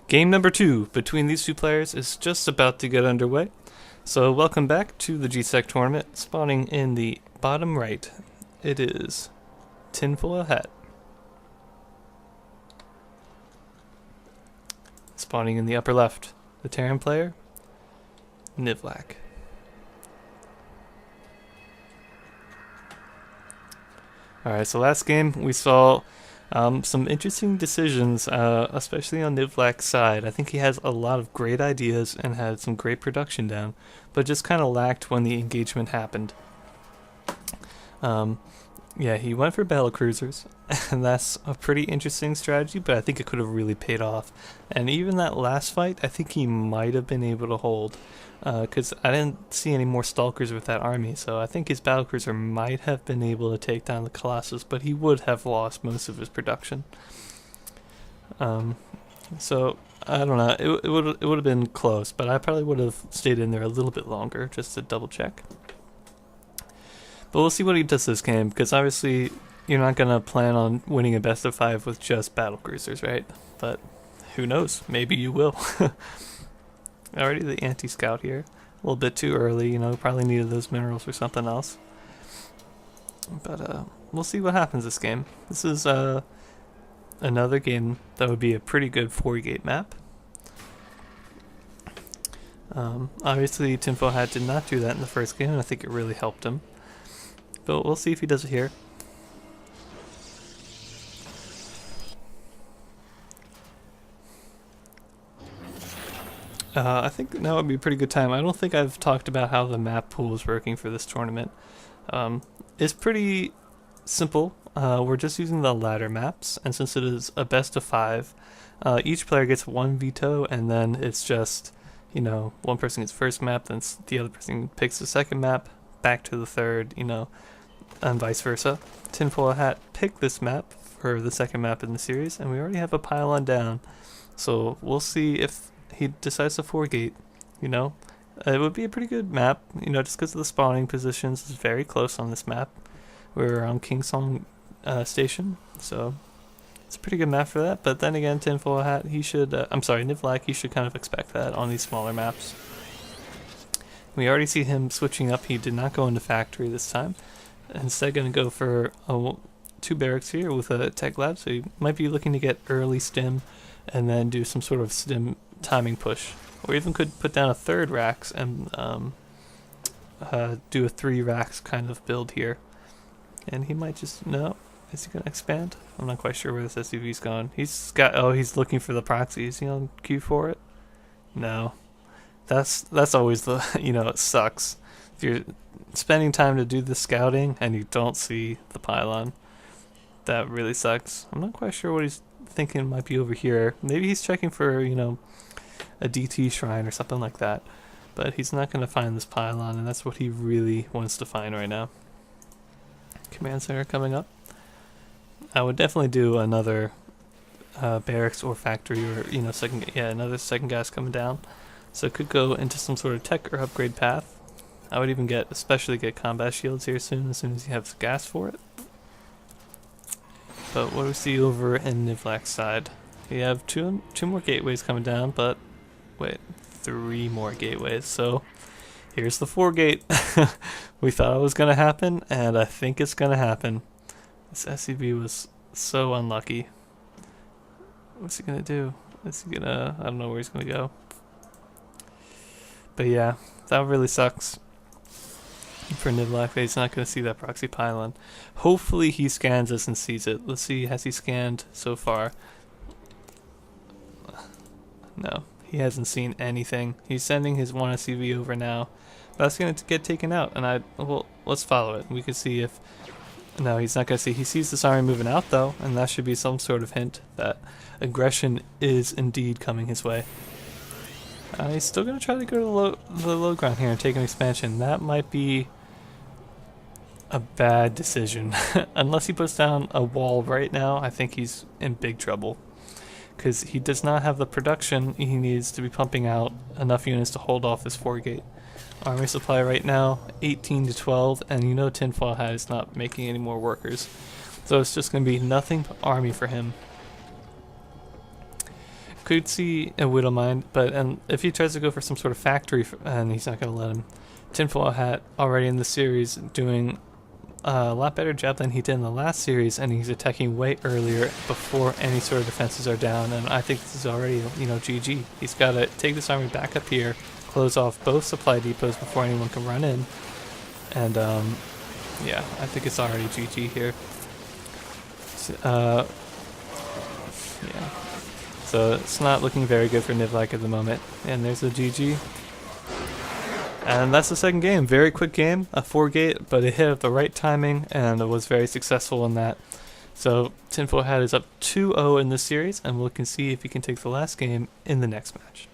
Game number 2 between these two players is just about to get underway. So welcome back to the GSAC tournament. Spawning in the bottom right, it is Tinfoilhat. Spawning in the upper left, the Terran player, Nivlac. Alright, so last game we saw some interesting decisions, especially on Nivlac's side. I think he has a lot of great ideas and had some great production down, but just kind of lacked when the engagement happened. Yeah, he went for battle cruisers, and that's a pretty interesting strategy, but I think it could have really paid off. And even that last fight, I think he might have been able to hold, because I didn't see any more stalkers with that army, so I think his battle cruiser might have been able to take down the Colossus, but he would have lost most of his production. So I don't know, it would have been close, but I probably would have stayed in there a little bit longer just to double check. But we'll see what he does this game, because obviously you're not going to plan on winning a best of 5 with just battle cruisers, right? But who knows? Maybe you will. Already the anti-scout here. A little bit too early, you know, probably needed those minerals for something else. But we'll see what happens this game. This is another game that would be a pretty good 4-gate map. Obviously Tinfoilhat did not do that in the first game, and I think it really helped him. But we'll see if he does it here. I think now would be a pretty good time. I don't think I've talked about how the map pool is working for this tournament. It's pretty simple. We're just using the ladder maps, and since it is a best of 5, each player gets 1 veto, and then it's just, you know, one person gets first map, then the other person picks the second map, back to the third, you know, and vice versa. Tinfoilhat picked this map for the second map in the series, and we already have a pylon down. So we'll see if he decides to 4-gate, you know. It would be a pretty good map, you know, just because of the spawning positions. It's very close on this map. We're on Kingsong Station, so it's a pretty good map for that. But then again, Tinfoilhat, he should, Nivlac, he should kind of expect that on these smaller maps. We already see him switching up. He did not go into factory this time. Instead, going to go for 2 barracks here with a tech lab. So he might be looking to get early stim and then do some sort of stim timing push. Or even could put down a 3rd racks and do a 3 racks kind of build here. And he might just, no, is he going to expand? I'm not quite sure where this SUV's going. He's looking for the proxy. Is he on queue for it? No. That's always the, you know, it sucks. If you're spending time to do the scouting and you don't see the pylon, that really sucks. I'm not quite sure what he's thinking might be over here. Maybe he's checking for, you know, a DT shrine or something like that. But he's not going to find this pylon, and that's what he really wants to find right now. Command center coming up. I would definitely do another barracks or factory, or, you know, another second gas coming down. So it could go into some sort of tech or upgrade path. I would even especially get combat shields here as soon as you have the gas for it. But what do we see over in Nivlac's side? We have two more gateways coming down, but wait, 3 more gateways. So here's the 4-gate. We thought it was going to happen, and I think it's going to happen. This SCV was so unlucky. What's he going to do? I don't know where he's going to go. But yeah, that really sucks for Nivlac. He's not going to see that proxy pylon. Hopefully he scans us and sees it. Let's see, has he scanned so far? No, he hasn't seen anything. He's sending his 1 SCV over now. That's going to get taken out, and well, let's follow it. We can see if... No, he's not going to see. He sees this army moving out, though, and that should be some sort of hint that aggression is indeed coming his way. He's still going to try to go to the low ground here and take an expansion. That might be a bad decision. Unless he puts down a wall right now, I think he's in big trouble. Because he does not have the production he needs to be pumping out enough units to hold off this 4-gate. Army supply right now, 18 to 12, and you know Tinfoilhat is not making any more workers. So it's just going to be nothing but army for him. could see a Widowmine, but if he tries to go for some sort of factory, and he's not going to let him. Tinfoilhat already in the series doing a lot better job than he did in the last series, and he's attacking way earlier before any sort of defenses are down, and I think this is already, GG. He's got to take this army back up here, close off both supply depots before anyone can run in, and yeah, I think it's already GG here. Yeah. So it's not looking very good for Nivlac at the moment, and there's a GG. And that's the second game. Very quick game, a 4-gate, but it hit at the right timing, and it was very successful in that. So Tinfoilhat is up 2-0 in this series, and we can see if he can take the last game in the next match.